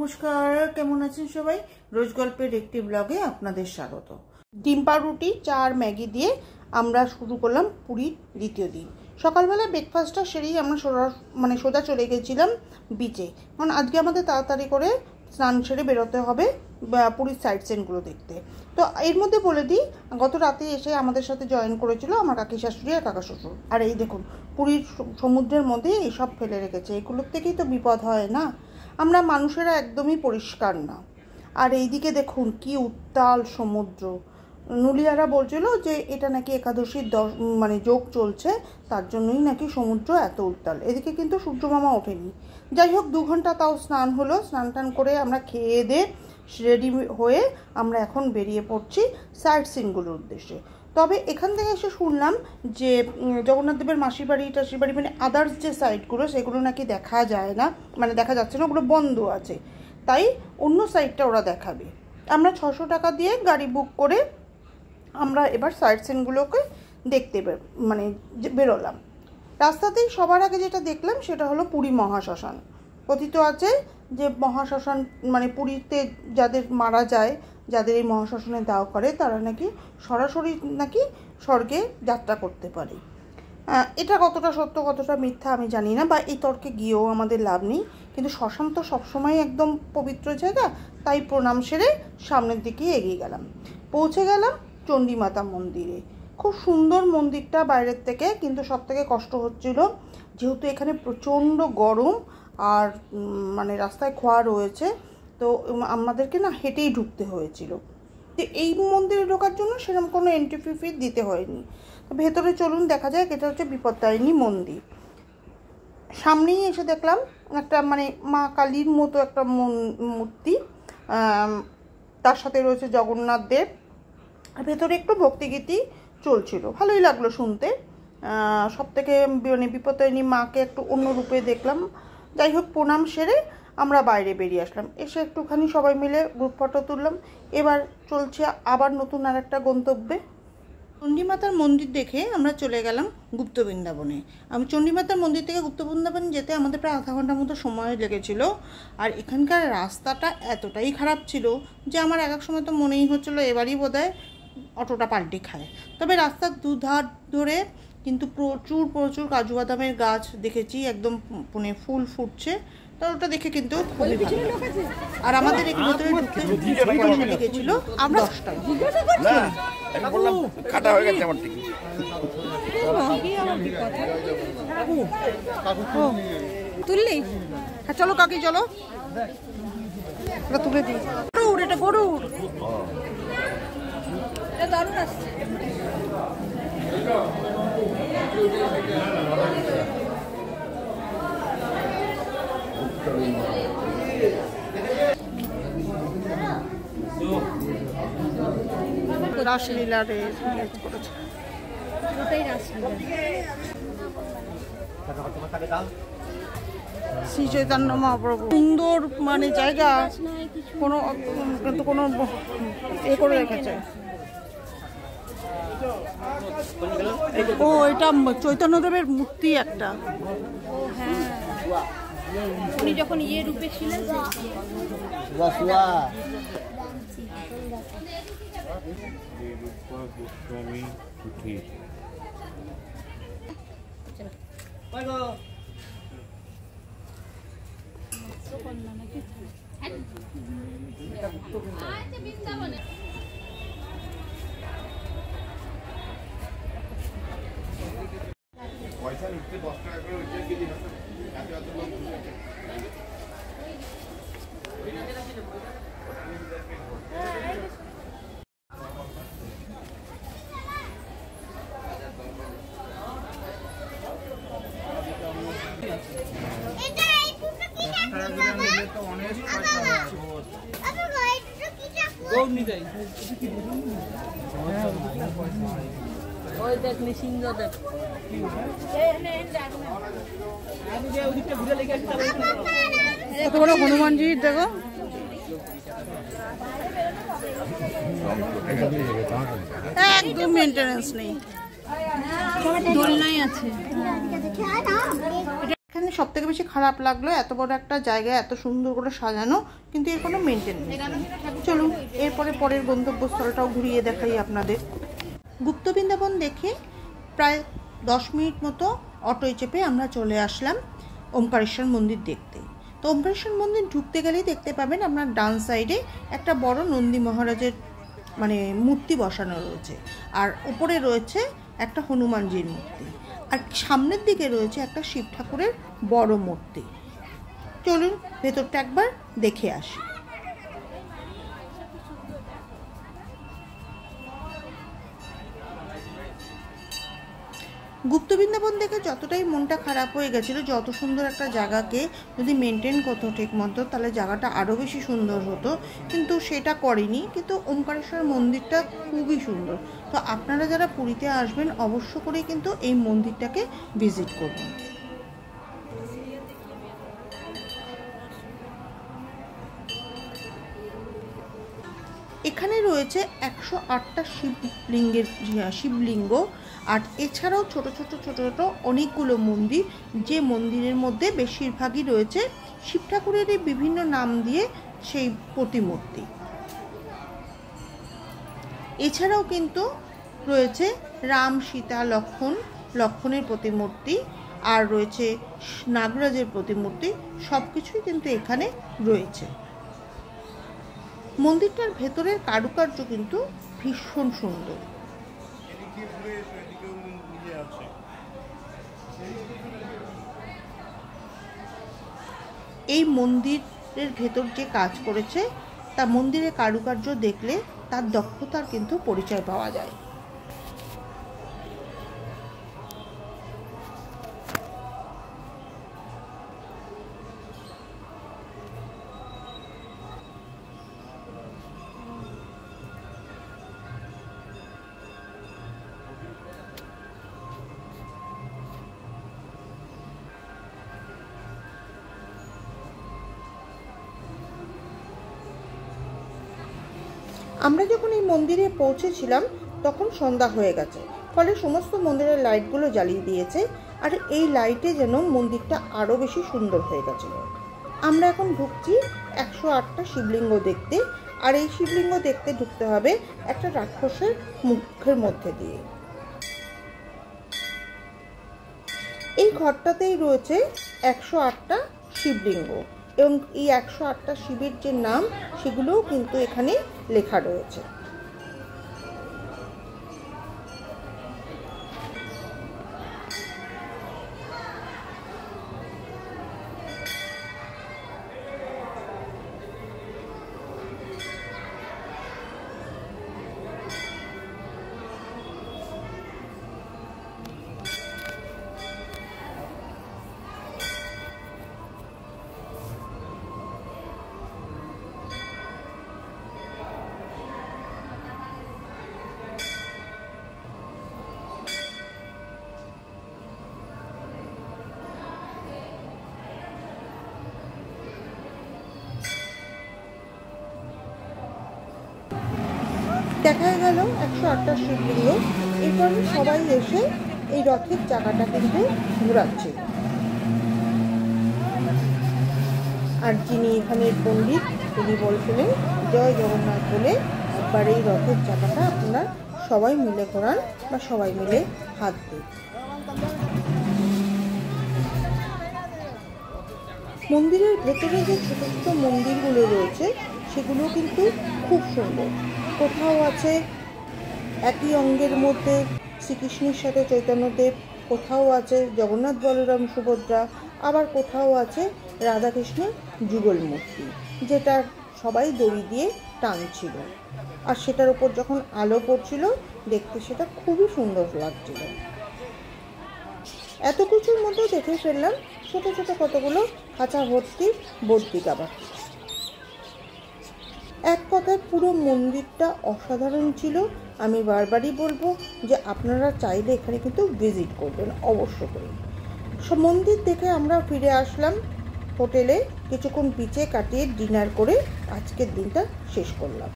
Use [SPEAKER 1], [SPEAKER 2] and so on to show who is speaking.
[SPEAKER 1] নমস্কার, কেমন আছেন সবাই? রোজ গল্পের একটি ব্লগে আপনাদের স্বাগত। ডিম পাউরুটি, চা আর ম্যাগি দিয়ে আমরা শুরু করলাম পুরীর দ্বিতীয় দিন। সকালবেলা ব্রেকফাস্টটা সেরেই আমরা সোজা চলে গেছিলাম বিচে, কারণ আজকে আমাদের তাড়াতাড়ি করে স্নান সেরে বেরোতে হবে পুরীর সাইট সিনগুলো দেখতে। তো এর মধ্যে বলে দিই, গত রাতে এসে আমাদের সাথে জয়েন করেছিল আমার কাকি শাশুড়ি আর কাকা শ্বশুর। আর এই দেখুন, পুরীর সমুদ্রের মধ্যে এইসব ফেলে রেখেছে, এগুলোর থেকেই তো বিপদ হয় না। আমরা মানুষেরা একদমই পরিষ্কার না। আর এইদিকে দেখুন কি উত্তাল সমুদ্র। নুলিয়ারা বলছিল যে এটা নাকি একাদশীর যোগ চলছে, তার জন্যই নাকি সমুদ্র এত উত্তাল। এদিকে কিন্তু সূর্যমামা ওঠেনি। যাই হোক, 2 ঘন্টা তাও স্নান হলো। স্নান টান করে আমরা খেয়ে দিয়ে রেডি হয়ে আমরা এখন বেরিয়ে পড়ছি সাইট সিনগুলোর উদ্দেশ্যে। তবে এখান থেকে এসে শুনলাম যে জগন্নাথ দেবের মাসির বাড়ি টাসির বাড়ি আদার্স যে সাইটগুলো সেগুলো নাকি দেখা যায় না, দেখা যাচ্ছে না, ওগুলো বন্ধ আছে। তাই অন্য সাইটটা ওরা দেখাবে। আমরা 600 টাকা দিয়ে গাড়ি বুক করে আমরা এবার সাইট সিনগুলোকে দেখতে বেরোলাম। রাস্তাতেই সবার আগে যেটা দেখলাম সেটা হলো পুরী মহাশ্মশান। কথিত আছে যে মহাশ্মশান পুরীতে যাদের মারা যায়, যাদের এই মহাশ্মশানে দাহ করে, তারা নাকি সরাসরি স্বর্গে যাত্রা করতে পারে। এটা কতটা সত্য কতটা মিথ্যা আমি জানি না, বা এই তর্কে গিয়েও আমাদের লাভ নেই। কিন্তু শ্মশান তো সবসময় একদম পবিত্র জায়গা, তাই প্রণাম সেরে সামনের দিকে এগিয়ে গেলাম। পৌঁছে গেলাম চণ্ডীমাতা মন্দিরে। খুব সুন্দর মন্দিরটা বাইরের থেকে, কিন্তু সব থেকে কষ্ট হচ্ছিল যেহেতু এখানে প্রচণ্ড গরম আর রাস্তায় খোয়া রয়েছে, তো আমাদেরকে হেঁটেই ঢুকতে হয়েছিল। তো এই মন্দিরে ঢোকার জন্য সেরকম কোনো এন্ট্রি ফি দিতে হয়নি। তো ভেতরে চলুন দেখা যায়। এটা হচ্ছে বিপত্তারিণী মন্দির। সামনেই এসে দেখলাম একটা মা কালীর মতো একটা মূর্তি, তার সাথে রয়েছে জগন্নাথ দেব। আর ভেতরে একটু ভক্তিগীতি চলছিল, ভালোই লাগলো শুনতে। সব থেকে বিপত্তারিণী মাকে একটু অন্য রূপে দেখলাম। যাই হোক, প্রণাম সেরে আমরা বাইরে বেরিয়ে আসলাম। এসে একটুখানি সবাই মিলে গ্রুপ ফটো তুললাম। এবার চলছে আবার নতুন আর একটা গন্তব্যে। চণ্ডীমাতার মন্দির দেখে আমরা চলে গেলাম গুপ্ত বৃন্দাবনে। আমি চণ্ডীমাতার মন্দির থেকে গুপ্ত বৃন্দাবন যেতে আমাদের প্রায় আধা ঘন্টার মতো সময় লেগেছিল। আর এখানকার রাস্তাটা এতটাই খারাপ ছিল যে আমার এক সময় তো মনেই হচ্ছিলো এবারই বোধহয় অটোটা পাল্টি খায়। তবে রাস্তার দুধার ধরে কিন্তু প্রচুর কাজু বাদামের গাছ দেখেছি, একদম ফুল ফুটছে। তো ওটা দেখে কিন্তু খুবই ভালো। আর আমাদের এর ভিতরে ঢুকতে লেগেছিল 10 টাকা। তুললি? হ্যাঁ চলো কাকি, চলো তুলে দিই। এটা গরুর দারুণ আসছে। রাসলীলা শ্রী চৈতন্য মহাপ্রভু। সুন্দর জায়গা, কিন্তু কোনো এ করে রেখেছে। ও এটা চৈতন্যদেবের মূর্তি একটা।
[SPEAKER 2] উনি যখন রূপে ছিলেন।
[SPEAKER 3] পয়সা নিচ্ছে 10 টাকা করে হচ্ছে কেজি।
[SPEAKER 1] হনুমানজি দেখো, একদম মেনটেনেন্স নেই, দোলনাই আছে। এখানে কিন্তু সবথেকে বেশি খারাপ লাগলো এত বড় একটা জায়গায় এত সুন্দর করে সাজানো কিন্তু এর কোনো মেনটেনেন্স নেই। চলুন এরপরে পরের গন্তব্যস্থলটাও ঘুরিয়ে দেখাই আপনাদের। গুপ্ত বৃন্দাবন দেখে প্রায় 10 মিনিট মতো অটোয় চেপে আমরা চলে আসলাম ওমকারেশ্বর মন্দির দেখতে। তো ওমকারেশ্বর মন্দির ঢুকতে গেলেই দেখতে পাবেন আপনার ডান সাইডে একটা বড় নন্দী মহারাজের মূর্তি বসানো রয়েছে, আর উপরে রয়েছে একটা হনুমানজির মূর্তি, আর সামনের দিকে রয়েছে একটা শিব ঠাকুরের বড় মূর্তি। চলুন ভেতরটা একবার দেখে আসি। গুপ্ত বৃন্দাবন দেখে যতটাই মনটা খারাপ হয়ে গেছিলো, যত সুন্দর একটা জায়গাকে যদি মেনটেন করতো ঠিক মতো তাহলে জায়গাটা আরও বেশি সুন্দর হতো, কিন্তু সেটা করেনি। কিন্তু ওমকারেশ্বর মন্দিরটা খুবই সুন্দর। তো আপনারা যারা পুরীতে আসবেন অবশ্য করেই কিন্তু এই মন্দিরটাকে ভিজিট করবেন। এখানে রয়েছে 108টা শিবলিঙ্গ, আর এছাড়াও ছোট ছোট অনেকগুলো মন্দির, যে মন্দিরের মধ্যে বেশিরভাগই রয়েছে শিব ঠাকুরের বিভিন্ন নাম দিয়ে সেই প্রতিমূর্তি। এছাড়াও কিন্তু রয়েছে রাম, সীতা, লক্ষণের প্রতিমূর্তি, আর রয়েছে নাগরাজের প্রতিমূর্তি, সব কিছুই কিন্তু এখানে রয়েছে। মন্দিরটার ভেতরের কারুকার্য কিন্তু ভীষণ সুন্দর। এই মন্দিরের ভেতর যে কাজ করেছে তা মন্দিরের কারুকার্য দেখলে তার দক্ষতার কিন্তু পরিচয় পাওয়া যায়। আমরা যখন এই মন্দিরে পৌঁছেছিলাম তখন সন্ধ্যা হয়ে গেছে, ফলে সমস্ত মন্দিরের লাইটগুলো জ্বালিয়ে দিয়েছে, আর এই লাইটে যেন মন্দিরটা আরও বেশি সুন্দর হয়ে গেছিল। আমরা এখন ঢুকছি 108টা শিবলিঙ্গ দেখতে, আর এই শিবলিঙ্গ দেখতে ঢুকতে হবে একটা রাক্ষসের মুখের মধ্যে দিয়ে। এই ঘরটাতেই রয়েছে 108টা শিবলিঙ্গ, এবং এই 108টা শিবের যে নাম সেগুলোও কিন্তু এখানে লেখা রয়েছে। দেখা গেল 108টা শিবলিঙ্গ। এরপরে সবাই এসে এই রথের চাকাটা কিন্তু ঘোরাচ্ছে, আর যিনি এখানের পণ্ডিত তিনি বলছিলেন জয় জগন্নাথ বলে একবার এই রথের চাকাটা আপনারা সবাই মিলে ঘোরান বা সবাই মিলে হাত দিন। মন্দিরের ভেতরে যে ছোট ছোট মন্দিরগুলো রয়েছে সেগুলো কিন্তু খুব সুন্দর। কোথাও আছে একই অঙ্গের মধ্যে শ্রীকৃষ্ণের সাথে চৈতন্যদেব, কোথাও আছে জগন্নাথ বলরাম সুভদ্রা, আবার কোথাও আছে রাধাকৃষ্ণের যুগল মূর্তি, যেটা সবাই দড়ি দিয়ে টানছিল, আর সেটার উপর যখন আলো পড়ছিল দেখতে সেটা খুবই সুন্দর লাগছিল। এত কিছুর মধ্যে দেখে ফেললাম ছোট ছোট কতগুলো খাঁচা ভর্তি বর্তিকা পাখি। এক কথায় পুরো মন্দিরটা অসাধারণ ছিল। আমি বারবারই বলবো যে আপনারা চাইলে এখানে কিন্তু ভিজিট করবেন অবশ্য করে। সব মন্দির দেখে আমরা ফিরে আসলাম হোটেলে, কিছুক্ষণ বিচে কাটিয়ে ডিনার করে আজকের দিনটা শেষ করলাম।